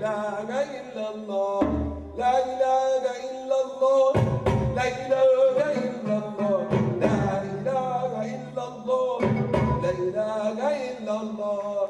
إله إلا الله لا إله إلا الله لا إله إلا الله لا إله إلا الله لا إله إلا الله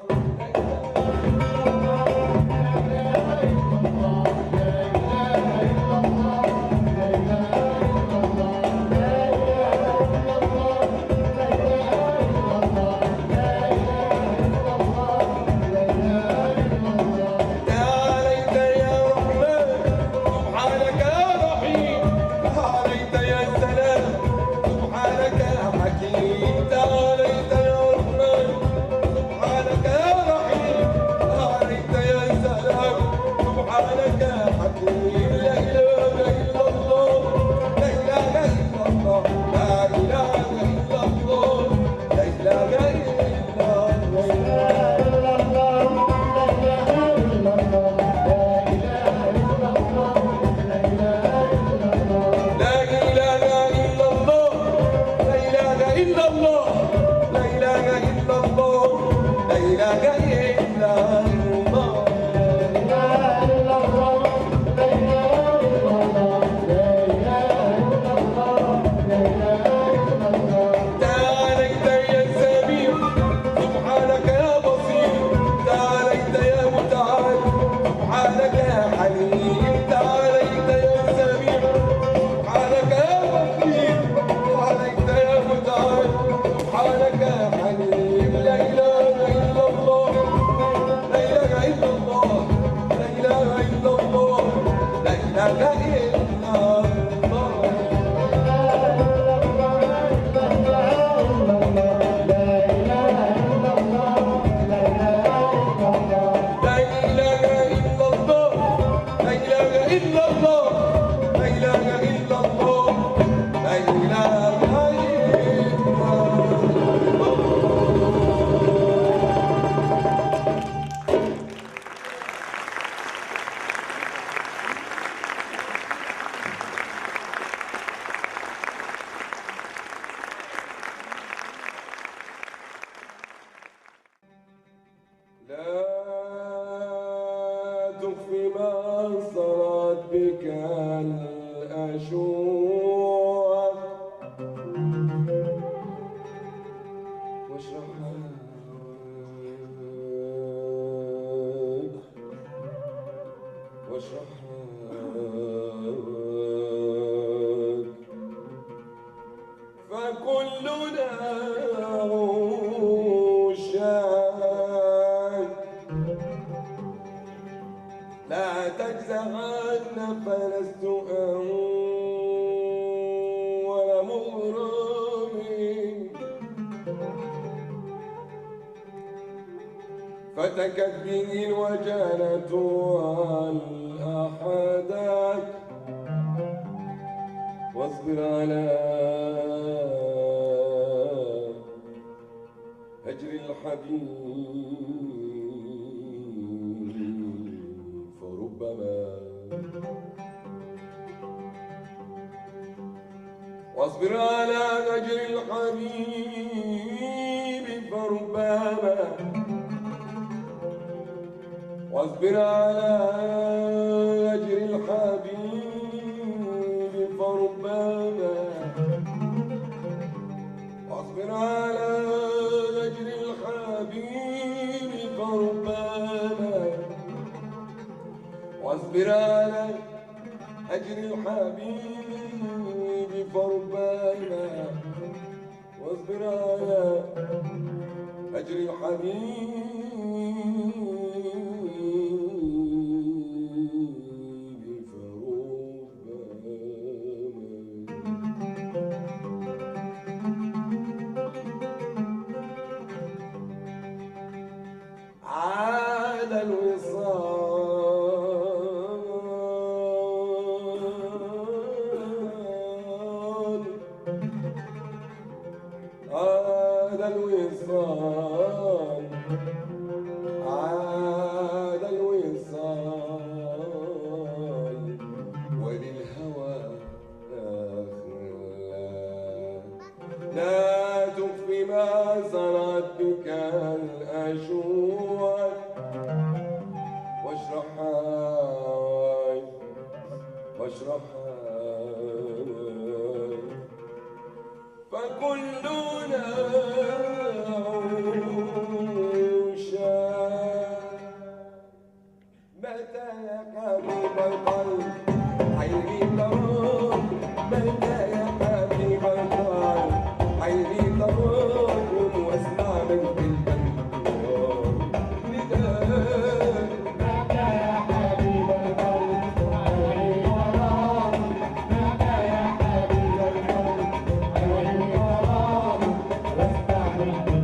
فكلنا عشاق لا تجزعن فلست أول مغرم فتكت به الوجنة والأحداث واصبر على هجر الحبيب فربما واصبر على هجر الحبيب فربما واصبر على هجر الحبيب فربما واصبر على هجر الحبيب فربما واصبر على هجر الحبيب فربما واصبر على هجر الحبيب عاد الوصال وللهوى لا تخفي ما سرت بك الأشواق واشرب فكلنا متى يا حبيب القلب عيني تروح متى يا حبيب القلب عيني تروح واسمع من كلمة نداء متى يا حبيب القلب عيني تروح متى يا حبيب القلب عيني تروح واسمع من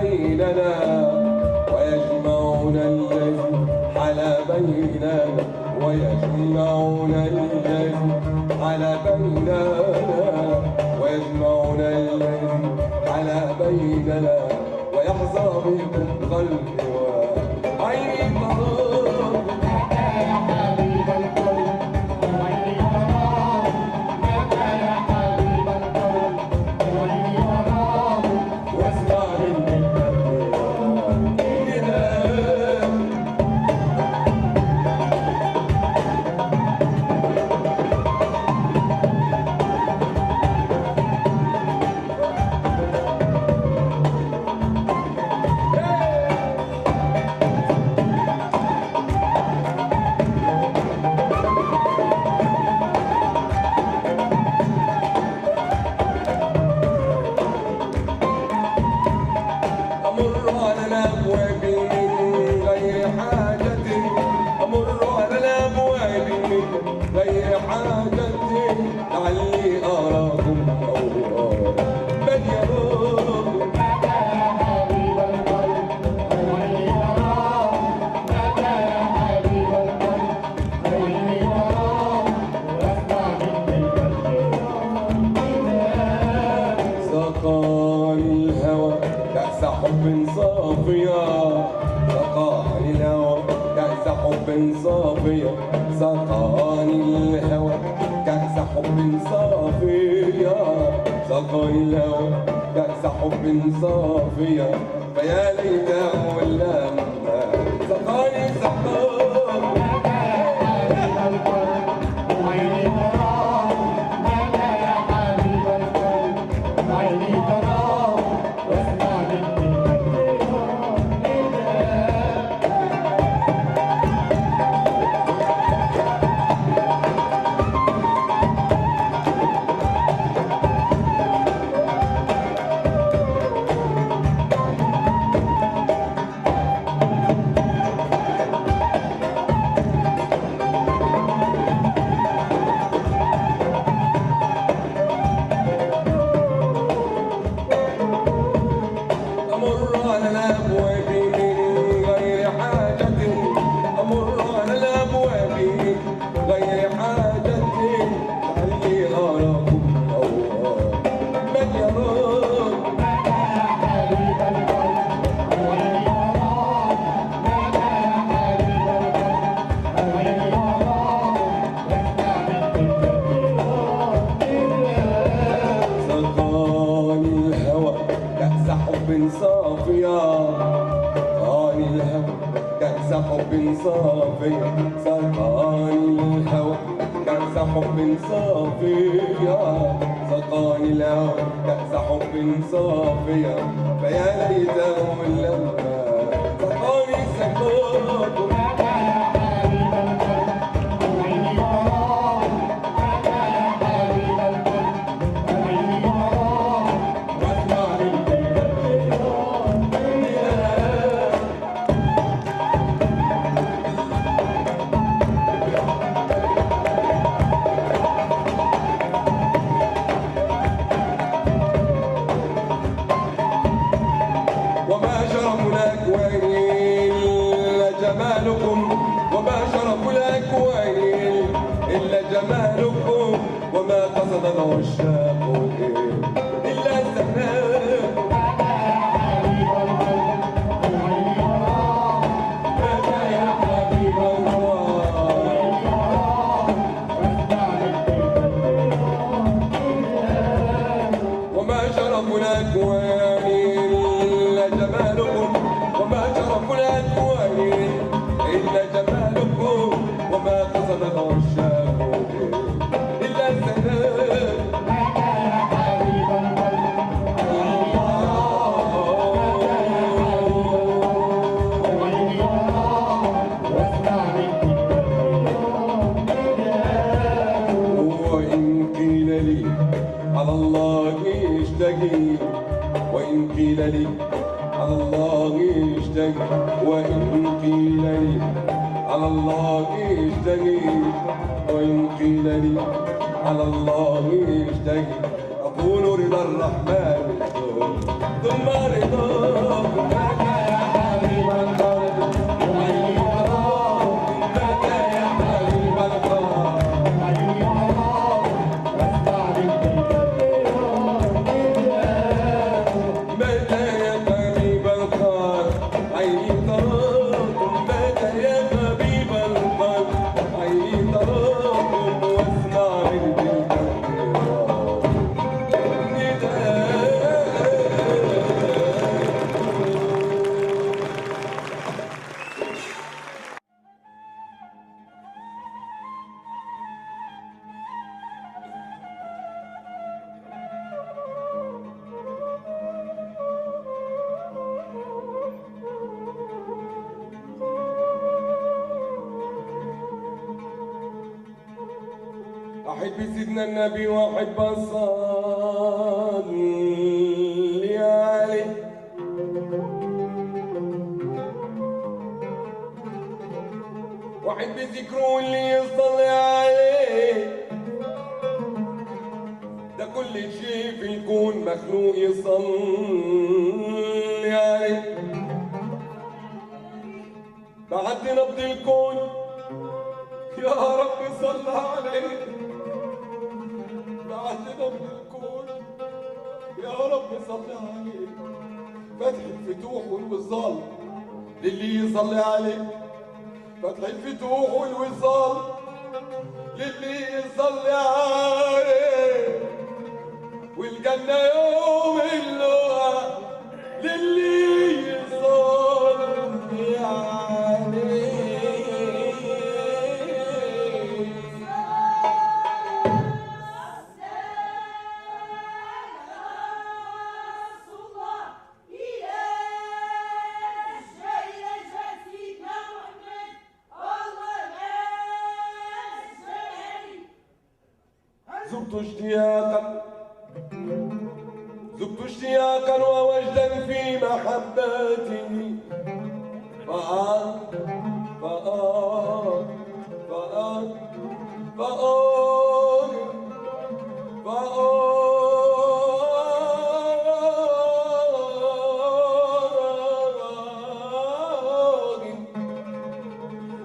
بيننا ويجمعنا الذي حل بيننا ويجمعنا الذي حل بيننا ويجمعنا الذي حل بيننا ويحظى بكم قلبي وعيني طراب متى يا حبيب القلب وعيني طراب متى يا حبيب القلب وعيني طراب واسمع غير حاجة لعلي أراكم أوراق من يروق متى يا حبيب القلب عيني تراك متى يا حبيب القلب عيني تراك واسمع من القلب سقاني الهوى كأس حب صافية سقاني الهوى كأس حب صافية سقاني الهوى كأس حب صافية سقاني الهوى كأس حب صافية فيا ليته لما سقاني متى يا حبيب القلب عيني تراك متى يا حبيب القلب عيني تراك واسمع مني صافية سقاني الهوى كأس حب صافية سقاني الهوى كأس حب صافية سقاني الهوى كأس حب صافية فيا ليته لما سقاني سقاكم متى يا حبيب القلب عيني تراك متى يا حبيب القلب عيني تراك واسمع من وما جرى شرف الأكوان إلا جمالكم وما شرف الأكوان إلا جمالكم وما قصد العشاق إلا الزمان. وما شرف الأكوان إلا جمالكم وما شرف الأكوان إلا جمالكم وما قصد العشاق إلا الزمان. وإن قيل لي على الله اشتكي وإن قيل لي على الله اشتكي وإن قيل لي على الله اشتكي وإن قيل لي على الله اشتكي أقول رضا الرحمن ثم رضاك يا حبيب القلب أحب سيدنا النبي وأحب أصلي عليه وأحب ذكره اللي يصلي عليه. ده كل شيء في الكون مخلوق يصلي عليه. بعد نبض الكون يا رب صل عليه. بعد نبض الكون يا رب صل عليه. فتح الفتوح والوصال للي يصلي عليه. فتح الفتوح والوصال للي يصلي عليه. والجنة يوم اللقاء للي يصلي عليه. ذقت اشتياقا ووجدا في محبته فآه فآه فآه فآه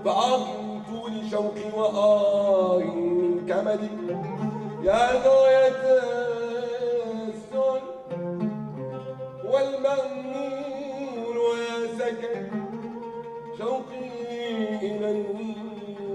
فآه من طول شوقي وآه من كمدي يا غاية